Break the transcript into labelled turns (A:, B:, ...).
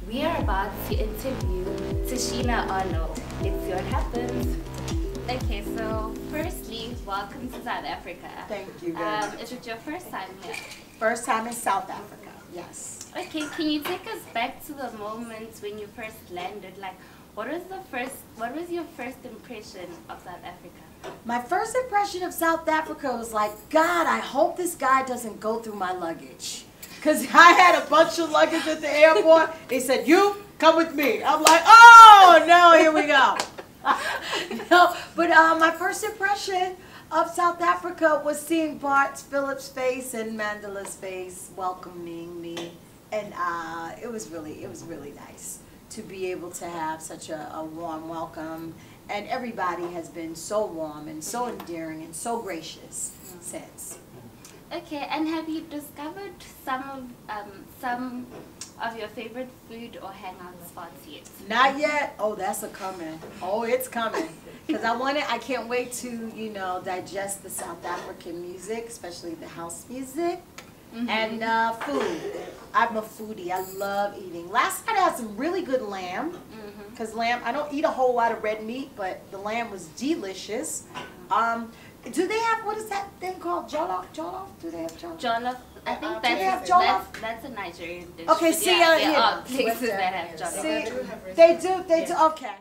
A: We are about to interview Tichina Arnold. Let's see what happens. Okay, so firstly, welcome to South Africa.
B: Thank you very much.
A: Is it your first time here?
B: First time in South Africa, yes.
A: Okay, can you take us back to the moment when you first landed? Like, what was your first impression of South Africa?
B: My first impression of South Africa was like, God, I hope this guy doesn't go through my luggage. Because I had a bunch of luggage at the airport. He said, you, come with me. I'm like, oh, no, here we go. No, but my first impression of South Africa was seeing Bart Phillips' face and Mandela's face welcoming me. And it was really nice to be able to have such a warm welcome. And everybody has been so warm and so endearing and so gracious since.
A: Okay, and have you discovered some of your favorite food or hangout spots yet?
B: Not yet. Oh, that's a coming. Oh, it's coming. Because I can't wait to, you know, digest the South African music, especially the house music. And food. I'm a foodie. I love eating. Last night I had some really good lamb. Because lamb, I don't eat a whole lot of red meat, but the lamb was delicious. Do they have, what is that thing called? Jollof? Jollof? Do they have jollof?
A: Jollof. I think
B: they have jollof?
A: that's a Nigerian dish.
B: Okay, see,
A: there are places that have jollof.
B: See, they do, okay.